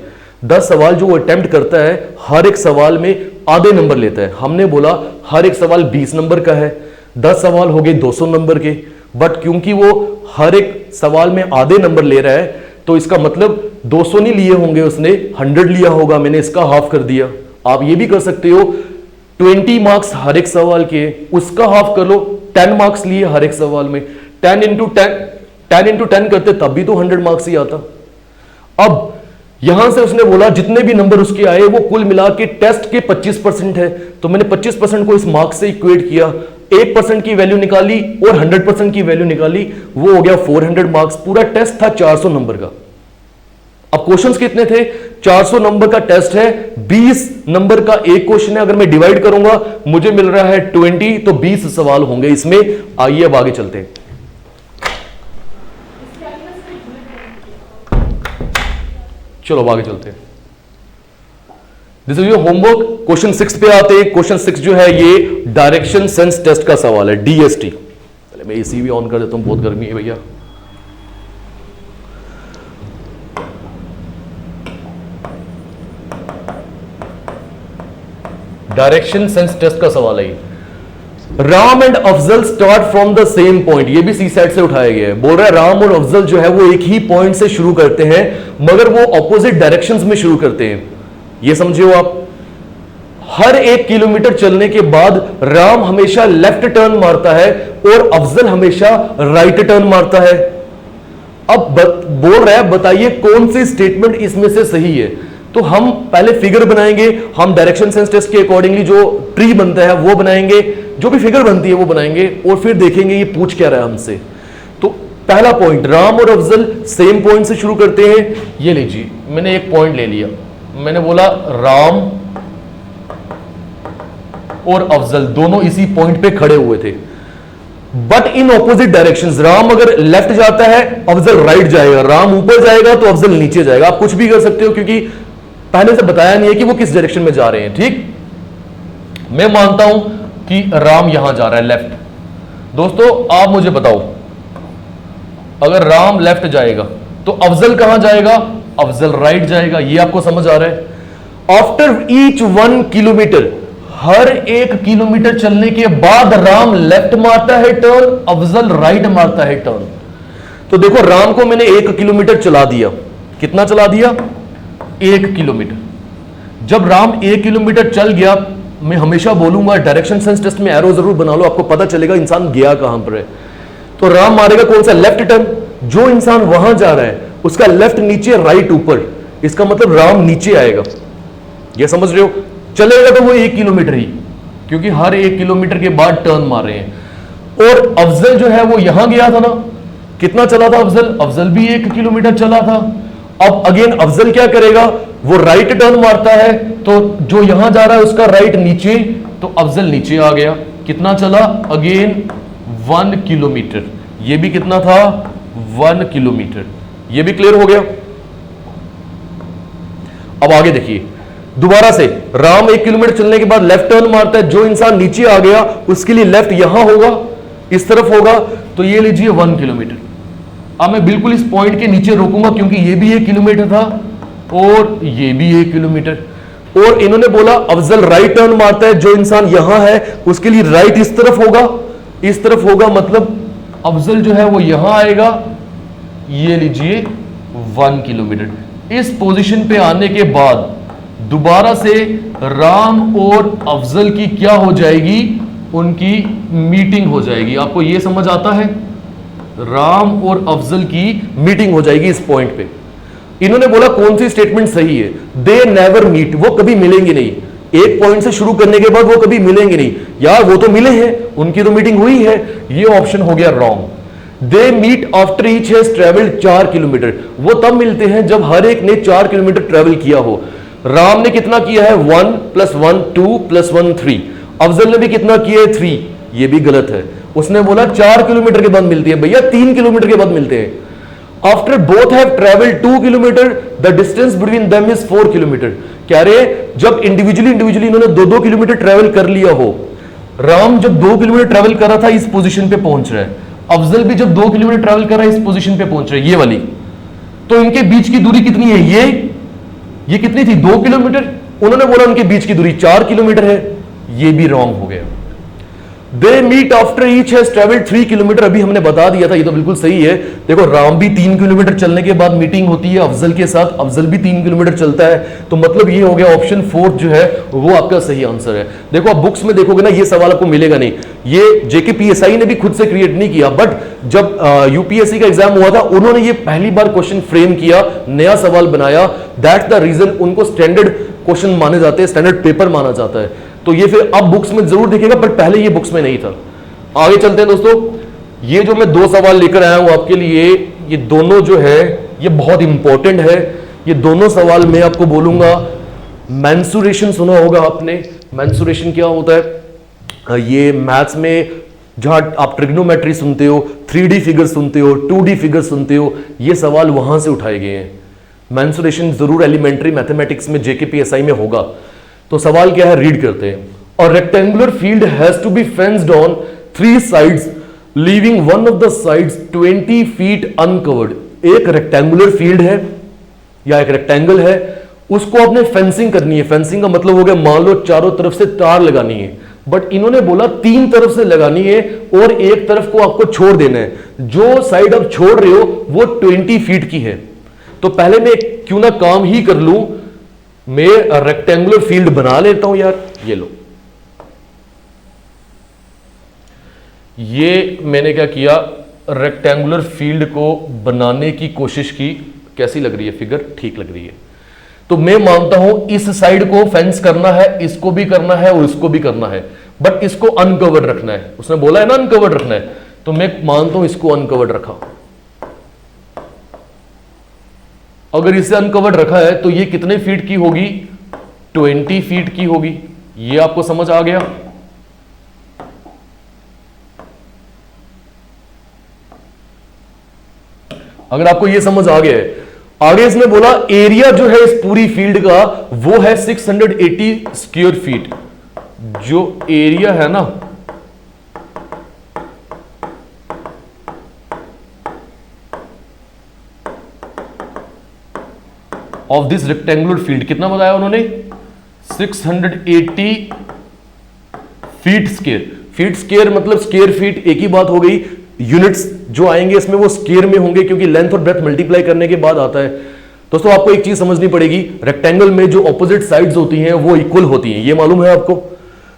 10 सवाल जो वो अटेम्प्ट करता है, हर एक सवाल में आधे नंबर लेता है। हमने बोला हर एक सवाल 20 नंबर का है, 10 सवाल हो गए 200 नंबर के, बट क्योंकि वो हर एक सवाल में आधे नंबर ले रहा है, तो इसका मतलब 200 नहीं लिए होंगे उसने, 100 लिया होगा, मैंने इसका हाफ कर दिया। आप ये भी कर सकते हो, 20 मार्क्स हर एक सवाल के, उसका हाफ कर लो, 10 मार्क्स लिए हर एक सवाल में, 10 इंटू 10 करते तब भी तो 100 मार्क्स ही आता। अब यहां से उसने बोला जितने भी नंबर उसके आए वो कुल मिला के टेस्ट के 25% है, तो मैंने 25% को इस मार्क्स से इक्वेट किया, 1% की वैल्यू निकाली और 100% की वैल्यू निकाली, वो हो गया 400 मार्क्स। पूरा टेस्ट था 400 नंबर का। अब क्वेश्चंस कितने थे? 400 नंबर का टेस्ट है, 20 नंबर का एक क्वेश्चन है। अगर मैं डिवाइड करूंगा मुझे मिल रहा है 20, तो 20 सवाल होंगे इसमें। आइए अब आगे चलते हैं। चलो आगे चलते हैं। This is your homework. Question 6 पे आते हैं। क्वेश्चन 6 जो है ये डायरेक्शन सेंस टेस्ट का सवाल है, डीएसटी। पहले मैं एसी भी ऑन कर देता हूं, बहुत गर्मी है भैया। डायरेक्शन सेंस टेस्ट का सवाल है। Ram and Afzal start from the same point. ये भी सी साइड से उठाया गया है। बोल रहा है राम और अफजल जो है वो एक ही पॉइंट से शुरू करते हैं, मगर वो ऑपोजिट डायरेक्शंस में शुरू करते हैं। ये समझिए आप, हर 1 किलोमीटर चलने के बाद राम हमेशा लेफ्ट टर्न मारता है और अफजल हमेशा राइट टर्न मारता है। अब बोल रहा है बताइए कौन सी स्टेटमेंट इसमें से सही है। तो हम पहले फिगर बनाएंगे, हम डायरेक्शन सेंस टेस्ट के अकॉर्डिंगली जो ट्री बनता है वो बनाएंगे, जो भी फिगर बनती है वो बनाएंगे, और फिर देखेंगे ये पूछ क्या रहा है हमसे। तो पहला पॉइंट, राम और अफजल सेम पॉइंट से शुरू करते हैं। ये लीजिए, मैंने एक पॉइंट ले लिया, मैंने बोला राम और अफजल दोनों इसी पॉइंट पे खड़े हुए थे, but in opposite directions. Ram अगर लेफ्ट जाता है अफजल राइट जाएगा, राम ऊपर जाएगा तो अफजल नीचे जाएगा। आप कुछ भी कर सकते हो क्योंकि पहले से बताया नहीं है कि वो किस डायरेक्शन में जा रहे हैं। ठीक, मैं मानता हूं कि राम यहां जा रहा है लेफ्ट। दोस्तों आप मुझे बताओ, अगर राम लेफ्ट जाएगा तो अफजल कहां जाएगा? अफजल राइट जाएगा। ये आपको समझ आ रहा है? आफ्टर ईच 1 किलोमीटर, हर 1 किलोमीटर चलने के बाद राम लेफ्ट मारता है टर्न, अफजल राइट मारता है टर्न। तो देखो राम को मैंने 1 किलोमीटर चला दिया। कितना चला दिया? 1 किलोमीटर। जब राम 1 किलोमीटर चल गया, मैं हमेशा बोलूंगा डायरेक्शन सेंस टेस्ट में एरो जरूर बना लो, आपको पता चलेगा इंसान गया कहां पर है। तो राम मारेगा कौन सा? Left turn. जो इंसान वहां जा रहा है उसका लेफ्ट नीचे राइट ऊपर, इसका मतलब राम नीचे आएगा। यह समझ रहे हो? चलेगा तो वो 1 किलोमीटर ही, क्योंकि हर 1 किलोमीटर के बाद टर्न मार रहे हैं। और अफजल जो है वो यहां गया था ना, कितना चला था अफजल? अफजल भी 1 किलोमीटर चला था। अब अगेन अफजल क्या करेगा, वो राइट टर्न मारता है, तो जो यहां जा रहा है उसका राइट नीचे, तो अफजल नीचे आ गया। कितना चला? Again 1 kilometre. ये भी कितना था? 1 किलोमीटर। ये भी क्लियर हो गया। अब आगे देखिए, दोबारा से राम 1 किलोमीटर चलने के बाद लेफ्ट टर्न मारता है, जो इंसान नीचे आ गया उसके लिए लेफ्ट यहां होगा, इस तरफ होगा, तो ये लीजिए 1 किलोमीटर। अब मैं बिल्कुल इस पॉइंट के नीचे रोकूंगा क्योंकि ये भी 1 किलोमीटर था और ये भी 1 किलोमीटर। और इन्होंने बोला अफजल राइट टर्न मारता है, जो इंसान यहां है उसके लिए राइट इस तरफ होगा, इस तरफ होगा, मतलब अफजल जो है वो यहां आएगा, ये लीजिए 1 किलोमीटर। इस पोजीशन पे आने के बाद दोबारा से राम और अफजल की क्या हो जाएगी? उनकी मीटिंग हो जाएगी। आपको यह समझ आता है? राम और अफजल की मीटिंग हो जाएगी इस पॉइंट पे। इन्होंने बोला कौन सी स्टेटमेंट सही है? दे नेवर मीट, वो कभी मिलेंगे नहीं। एक पॉइंट से शुरू करने के बाद वो कभी मिलेंगे नहीं। यार वो तो मिले हैं, उनकी तो मीटिंग हुई है। ये ऑप्शन हो गया wrong. They meet after each has travelled 4 kilometre. वो तब मिलते हैं जब हर एक ने 4 किलोमीटर ट्रेवल किया हो। राम ने कितना किया है? 1 + 1 2 + 1 3। अफजल ने भी कितना किया है? 3। ये भी गलत है। उसने बोला 4 किलोमीटर के बाद मिलती है। भैया 3 किलोमीटर के बाद मिलते हैं। After both have travelled 2 kilometre the distance between them is 4 kilometre. कह रहे जब इंडिविजुअली इन्होंने 2-2 किलोमीटर ट्रेवल कर लिया हो। राम जब 2 किलोमीटर ट्रेवल कर रहा था इस पोजीशन पे पहुंच रहा है, अफजल भी जब 2 किलोमीटर ट्रेवल कर रहा है इस पोजीशन पे पहुंच रहा है, ये वाली। तो इनके बीच की दूरी कितनी है? ये कितनी थी? 2 किलोमीटर। उन्होंने बोला उनके बीच की दूरी 4 किलोमीटर है। ये भी रॉन्ग हो गया। They meet after each has travelled 3 kilometre. अभी हमने बता दिया था, ये तो बिल्कुल सही है। देखो राम भी 3 किलोमीटर चलने के बाद मीटिंग होती है अफजल के साथ, अफजल भी 3 किलोमीटर चलता है, तो मतलब ये हो गया ऑप्शन 4 जो है वो आपका सही आंसर है। देखो आप बुक्स में देखोगे ना, ये सवाल आपको मिलेगा नहीं। ये जेकेपीएसआई ने भी खुद से क्रिएट नहीं किया, बट जब यूपीएससी का एग्जाम हुआ था उन्होंने ये पहली बार क्वेश्चन फ्रेम किया, नया सवाल बनाया। दैट्स द रीजन उनको स्टैंडर्ड क्वेश्चन माने जाते हैं, स्टैंडर्ड पेपर माना जाता है। तो ये फिर अब बुक्स में जरूर दिखेगा, पर पहले ये बुक्स में नहीं था। आगे चलते हैं दोस्तों। ये जो मैं 2 सवाल लेकर आया हूं आपके लिए, ये दोनों जो है ये बहुत इंपॉर्टेंट है। ये दोनों सवाल मैं आपको बोलूंगा। मेंसुरेशन सुना होगा आपने। मेंसुरेशन क्या होता है? ये मैथ्स में जहां आप ट्रिग्नोमेट्री सुनते हो, 3D फिगर सुनते हो, 2D फिगर सुनते हो, ये सवाल वहां से उठाए गए हैं। मेंसुरेशन जरूर एलिमेंट्री मैथमेटिक्स में जेकेपीएसआई में होगा। तो सवाल क्या है, रीड करते हैं। और rectangular field has to be fenced on 3 sides leaving one of the sides 20 feet uncovered. एक रेक्टेंगुलर फील्ड है या एक रेक्टेंगल है, उसको आपने फेंसिंग करनी है। फेंसिंग का मतलब हो गया मान लो चारों तरफ से तार लगानी है, बट इन्होंने बोला 3 तरफ से लगानी है और एक तरफ को आपको छोड़ देना है। जो साइड आप छोड़ रहे हो वो 20 फीट की है। तो पहले मैं क्यों ना काम ही कर लूं, मैं रेक्टेंगुलर फील्ड बना लेता हूं यार। ये लो, ये मैंने क्या किया, रेक्टेंगुलर फील्ड को बनाने की कोशिश की। कैसी लग रही है फिगर? ठीक लग रही है। तो मैं मानता हूं इस साइड को फेंस करना है, इसको भी करना है और इसको भी करना है, बट इसको अनकवर्ड रखना है। उसने बोला है ना अनकवर्ड रखना है, तो मैं मानता हूं इसको अनकवर्ड रखा। अगर इसे अनकवर्ड रखा है तो ये कितने फीट की होगी? 20 फीट की होगी। ये आपको समझ आ गया? अगर आपको ये समझ आ गया है, आगे इसने बोला एरिया जो है इस पूरी फील्ड का वो है 680 स्क्वायर फीट। जो एरिया है ना ऑफ दिस रेक्टेंगुलर फील्ड, कितना बताया उन्होंने? 680 फीट स्क्वायर। फीट स्क्वायर मतलब स्क्वायर फीट, एक ही बात हो गई। यूनिट्स जो आएंगे इसमें वो स्क्वायर में होंगे क्योंकि लेंथ और ब्रेथ मल्टीप्लाई करने के बाद आता है। दोस्तों आपको एक चीज समझनी पड़ेगी, रेक्टेंगल में जो ऑपोजिट साइड्स होती हैं वो इक्वल होती हैं। ये मालूम है आपको?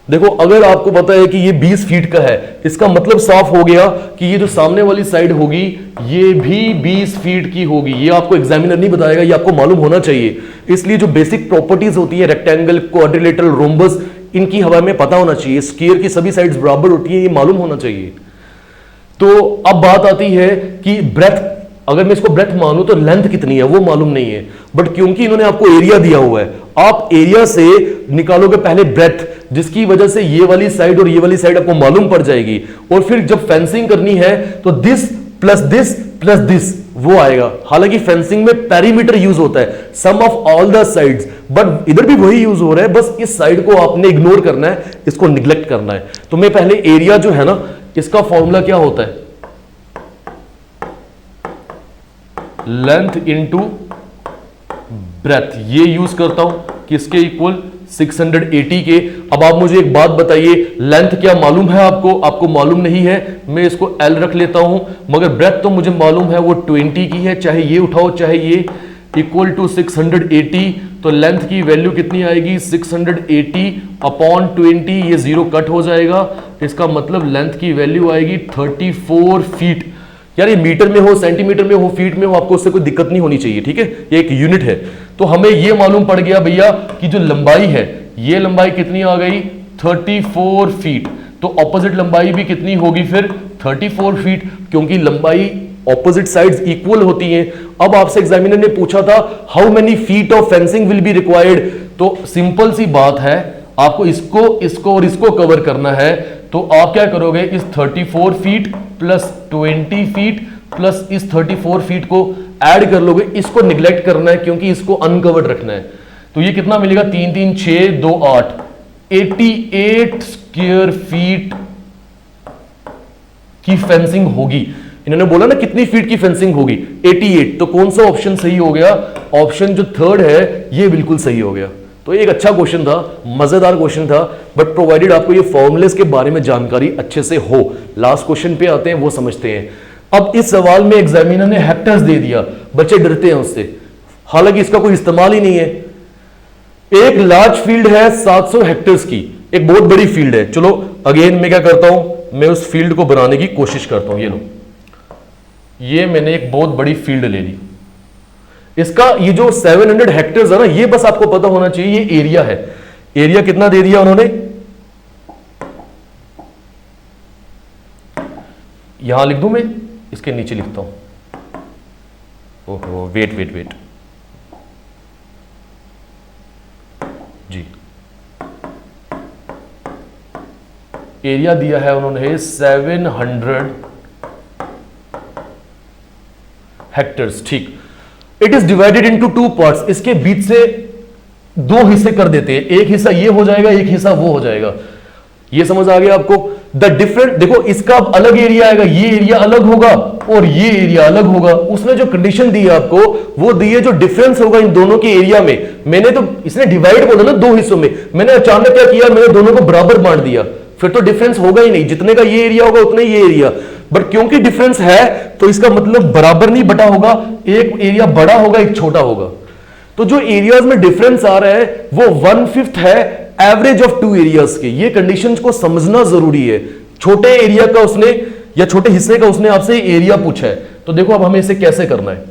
देखो अगर आपको पता है कि ये 20 फीट का है, इसका मतलब साफ हो गया कि ये जो सामने वाली साइड होगी ये भी 20 फीट की होगी। ये आपको एग्जामिनर नहीं बताएगा, ये आपको मालूम होना चाहिए। इसलिए जो बेसिक प्रॉपर्टीज होती है रेक्टेंगल, क्वाड्रिलेटरल, रोम्बस, इनकी हवा में पता होना चाहिए। स्क्वायर की सभी साइड्स बराबर होती है, ये मालूम होना चाहिए। तो अब बात आती है कि ब्रेथ, अगर मैं इसको ब्रेथ मानूं तो लेंथ कितनी है वो मालूम नहीं है, बट क्योंकि इन्होंने आपको एरिया दिया हुआ है, आप एरिया से निकालोगे पहले ब्रेथ, जिसकी वजह से ये वाली साइड और ये वाली साइड आपको मालूम पड़ जाएगी, और फिर जब फेंसिंग करनी है तो दिस प्लस दिस वो आएगा। हालांकि फेंसिंग में पेरीमीटर यूज होता है, sum of all the sides, but इधर भी वही यूज हो रहा है, बस इस साइड को आपने इग्नोर करना है, इसको निग्लेक्ट करना है। तो मैं पहले एरिया जो है ना, इसका फॉर्मूला क्या होता है, लेंथ इनटू ब्रेथ, ये यूज करता हूं किसके इक्वल 680 के। अब आप मुझे एक बात बताइए, लेंथ क्या मालूम है आपको? आपको मालूम नहीं है, मैं इसको L रख लेता हूं, मगर ब्रेथ तो मुझे मालूम है वो 20 की है, चाहे ये उठाओ चाहे ये, इक्वल टू 680। तो लेंथ की वैल्यू कितनी आएगी, 680 अपॉन 20, ये जीरो कट हो जाएगा, इसका मतलब लेंथ की वैल्यू आएगी 34 फीट। यार ये मीटर में हो, सेंटीमीटर में हो, फीट में हो, आपको उससे कोई दिक्कत नहीं होनी चाहिए, ठीक है, ये एक यूनिट है। तो हमें ये मालूम पड़ गया भैया कि जो लंबाई है, ये लंबाई कितनी आ गई, 34 फीट। तो ऑपोजिट लंबाई भी कितनी होगी फिर, 34 फीट, क्योंकि लंबाई ऑपोजिट साइड्स इक्वल होती हैं। अब आपसे एग्जामिनर ने पूछा था how many feet of fencing will be required, तो सिंपल सी बात है, आपको इसको और इसको कवर करना है, तो आप क्या करोगे, इस 34 फीट प्लस 20 फीट प्लस इस 34 फीट को ऐड कर लोगे, इसको निग्लेक्ट करना है क्योंकि इसको अनकवर्ड रखना है। तो ये कितना मिलेगा, 3 3 6 2 8, 88 स्क्वायर फीट की फेंसिंग होगी। इन्होंने बोला ना कितनी फीट की फेंसिंग होगी, 88। तो कौन सा ऑप्शन सही हो गया, ऑप्शन जो थर्ड है ये बिल्कुल सही हो गया। तो एक अच्छा क्वेश्चन था, मजेदार क्वेश्चन था, बट प्रोवाइडेड आपको ये फॉर्मूलेस के बारे में जानकारी अच्छे से हो। लास्ट क्वेश्चन पे आते हैं, वो समझते हैं। अब इस सवाल में एग्जामिनर ने हेक्टर्स दे दिया, बच्चे डरते हैं उससे, हालांकि इसका कोई इस्तेमाल ही नहीं है। एक लार्ज फील्ड है 700 हेक्टर्स की, एक बहुत बड़ी फील्ड है। चलो अगेन मैं क्या करता हूं, मैं उस फील्ड को बनाने की कोशिश करता हूं। ये लो, ये मैंने एक बहुत बड़ी फील्ड ले ली, इसका ये जो 700 हेक्टेयर्स है ना, ये बस आपको पता होना चाहिए ये एरिया है। एरिया कितना दे दिया उन्होंने, यहां लिख दूं मैं, इसके नीचे लिखता हूं, ओहो वेट जी, एरिया दिया है उन्होंने 700 हेक्टेयर्स, ठीक। It is divided into 2 parts, इसके बीच से 2 हिस्से कर देते हैं, एक हिस्सा ये हो जाएगा, एक हिस्सा वो हो जाएगा। ये समझ आ गया आपको? द डिफरेंट, देखो इसका अलग एरिया आएगा, ये एरिया अलग होगा और ये एरिया अलग होगा। उसने जो कंडीशन दी है आपको, वो दी है जो डिफरेंस होगा इन दोनों के एरिया में। मैंने तो, इसने डिवाइड बोला ना 2 हिस्सों में, मैंने अचानक क्या किया, मैंने दोनों को बराबर बांट दिया, फिर तो डिफरेंस होगा ही नहीं, जितने का ये एरिया होगा उतना ही ये एरिया। बट क्योंकि डिफरेंस है तो इसका मतलब बराबर नहीं बटा होगा, एक एरिया बड़ा होगा एक छोटा होगा। तो जो एरियाज में डिफरेंस आ रहा है वो 1/5 है एवरेज ऑफ 2 एरियाज के। ये कंडीशंस को समझना जरूरी है। छोटे एरिया का उसने या छोटे हिस्से का उसने आपसे एरिया पूछा है, तो देखो अब हमें इसे कैसे करना है।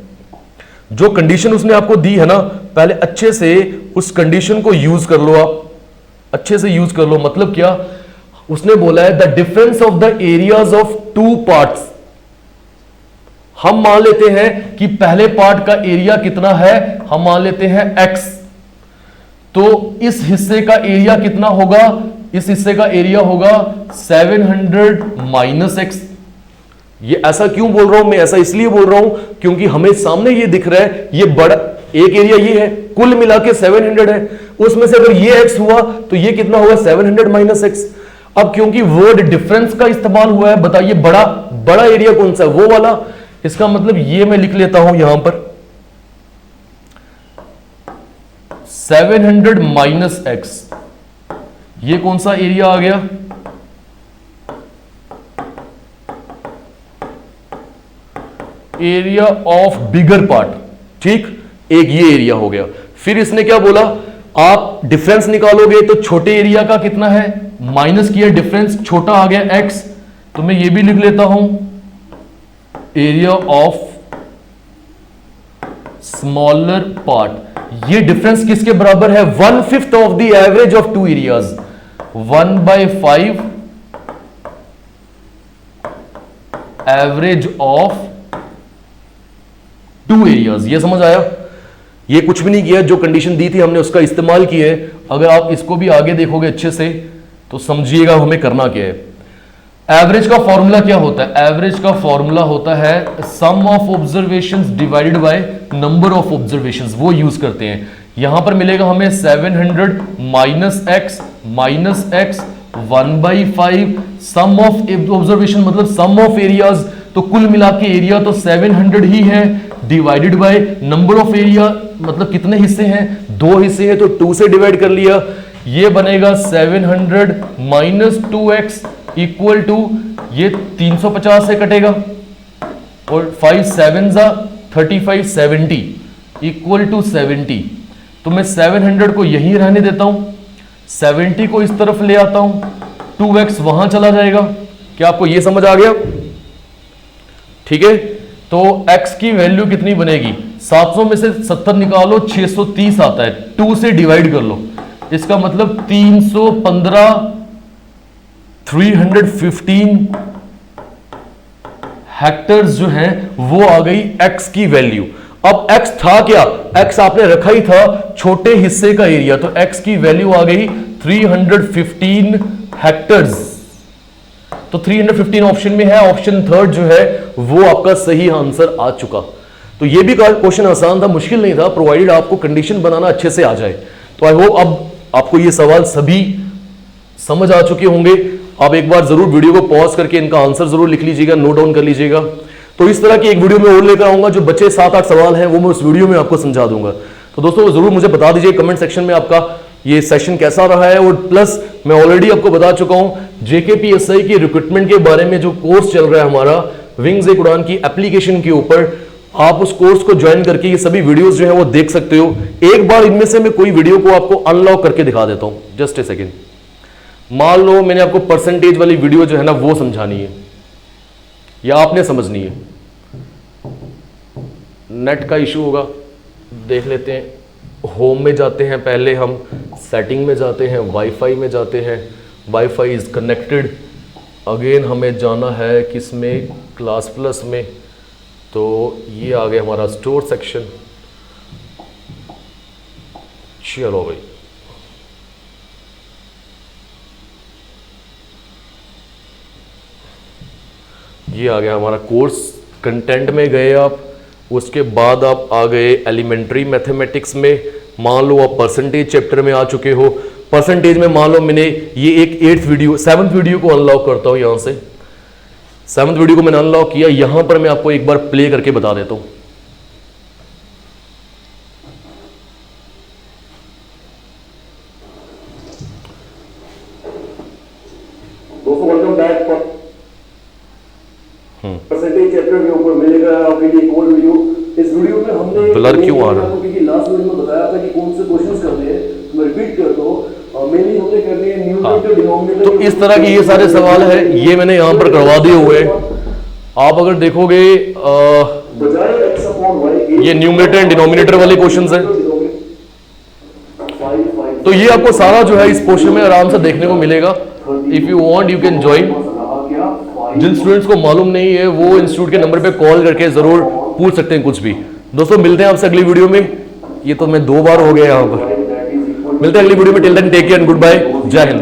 जो कंडीशन उसने आपको दी है ना, पहले अच्छे से उस कंडीशन को यूज कर लो, आप अच्छे से यूज कर लो। मतलब क्या, उसने बोला है the difference of the areas of 2 parts. हम मान लेते हैं कि पहले पार्ट का एरिया कितना है, हम मान लेते हैं x, तो इस हिस्से का एरिया कितना होगा, इस हिस्से का एरिया होगा 700 माइनस एक्स। ये ऐसा क्यों बोल रहा हूं मैं, ऐसा इसलिए बोल रहा हूं क्योंकि हमें सामने ये दिख रहा है, ये बड़ा एक एरिया ये है, कुल मिला के 700 है, उसमें से अगर ये x हुआ तो ये कितना होगा 700 माइनस एक्स। अब क्योंकि वर्ड डिफरेंस का इस्तेमाल हुआ है, बताइए बड़ा एरिया कौन सा है, वो वाला। इसका मतलब ये मैं लिख लेता हूं यहां पर 700 माइनस एक्स, ये कौन सा एरिया आ गया, एरिया ऑफ बिगर पार्ट, ठीक। एक ये एरिया हो गया। फिर इसने क्या बोला, आप डिफरेंस निकालोगे तो छोटे एरिया का कितना है, माइनस किया डिफरेंस, छोटा आ गया एक्स, तो मैं ये भी लिख लेता हूं एरिया ऑफ स्मॉलर पार्ट। ये डिफरेंस किसके बराबर है, 1/5 of the average of 2 areas, 1/5 average of two areas. ये समझ आया? ये कुछ भी नहीं किया, जो कंडीशन दी थी हमने उसका इस्तेमाल किया है। अगर आप इसको भी आगे देखोगे अच्छे से तो समझिएगा हमें करना क्या है। एवरेज का फॉर्मूला क्या होता है? एवरेज का फॉर्मूला होता है sum of observations divided by number of observations, वो यूज करते हैं। यहां पर मिलेगा हमें 700 minus X 1/5 sum of observation मतलब सम ऑफ एरियाज, तो कुल मिला के एरिया तो 700 ही है, divided by number of area मतलब कितने हिस्से हैं, 2 हिस्से हैं तो 2 से डिवाइड कर लिया। ये बनेगा 700 माइनस 2x इक्वल टू ये 350 से कटेगा और 5 7 35 70 इक्वल टू 70। तो मैं 700 को यहीं रहने देता हूं, 70 को इस तरफ ले आता हूं, 2x वहां चला जाएगा। क्या आपको यह समझ आ गया? ठीक है, तो x की वैल्यू कितनी बनेगी? 700 में से 70 निकालो, 630 आता है, 2 से डिवाइड कर लो, इसका मतलब 315 315 हेक्टर्स जो हैं वो आ गई x की वैल्यू। अब x था क्या? x आपने रखा ही था छोटे हिस्से का एरिया, तो x की वैल्यू आ गई 315 हेक्टर्स। तो 315 ऑप्शन में है, ऑप्शन थर्ड जो है वो आपका सही आंसर आ चुका। तो ये भी क्वेश्चन आसान था, मुश्किल नहीं था, प्रोवाइडेड आपको कंडीशन बनाना अच्छे से आ जाए। तो आई होप अब आपको ये सवाल सभी समझ आ चुके होंगे। आप एक बार जरूर वीडियो को पॉज करके इनका आंसर जरूर लिख लीजिएगा, नोट डाउन कर लीजिएगा। तो इस तरह की एक वीडियो में और लेकर आऊंगा, जो बचे 7-8 सवाल हैं वो मैं उस वीडियो में आपको समझा दूंगा। तो दोस्तों जरूर मुझे बता दीजिए कमेंट सेक्शन में आपका ये सेशन कैसा रहा है। और प्लस मैं ऑलरेडी आपको बता चुका हूं जेकेपीएसआई के रिक्रूटमेंट के बारे में जो कोर्स चल रहा है हमारा विंग्स एक उड़ान की एप्लीकेशन के ऊपर, आप उस कोर्स को ज्वाइन करके ये सभी वीडियोस जो है वो देख सकते हो। एक बार इनमें से मैं कोई वीडियो को आपको अनलॉक करके दिखा देता हूं, जस्ट ए सेकेंड। मान लो मैंने आपको परसेंटेज वाली वीडियो जो है ना वो समझानी है या आपने समझनी है, नेट का इशू होगा, देख लेते हैं। होम में जाते हैं, पहले हम सेटिंग में जाते हैं, वाईफाई में जाते हैं, वाईफाई इज कनेक्टेड। अगेन हमें जाना है किसमें, क्लास प्लस में। तो ये आ गया हमारा स्टोर सेक्शन। चलो भाई, ये आ गया हमारा कोर्स। कंटेंट में गए आप, उसके बाद आप आ गए एलिमेंट्री मैथमेटिक्स में। मान लो आप परसेंटेज चैप्टर में आ चुके हो। परसेंटेज में मान लो मैंने ये एक 7th वीडियो को अनलॉक करता हूं, यहां से 7th वीडियो को मैंने अनलॉक किया। यहां पर मैं आपको एक बार प्ले करके बता देता हूं। दोस्तों वेलकम बैक। परसेंटेज चैप्टर के ऊपर मिलेगा आपके लिए एक और वीडियो। इस वीडियो में हमने ब्लर क्यों आ रहा है? क्योंकि लास्ट वीडियो में बताया था कि कौन से क्वेश्चंस करने हैं, मैं रिपीट करता हूं। मेनली हमने करनी है न्यूमरेटर डिनोमिनेटर। तो इस तरह के ये सारे सवाल हैं, ये मैंने यहां पर करवा दिए हुए हैं। आप अगर देखोगे ये न्यूमरेटर एंड डिनोमिनेटर वाले क्वेश्चंस हैं। तो ये आपको सारा जो है इस पोर्शन में आराम से देखने को मिलेगा। If you want you can join. जिन स्टूडेंट्स को मालूम नहीं है वो इंस्टीट्यूट के नंबर पे कॉल करके जरूर पूछ सकते हैं कुछ भी। दोस्तों मिलते हैं आपसे अगली वीडियो में। ये तो मैं 2 बार हो गया यहाँ पर। मिलते हैं अगली वीडियो में। Till then take care and goodbye. जय हिंद।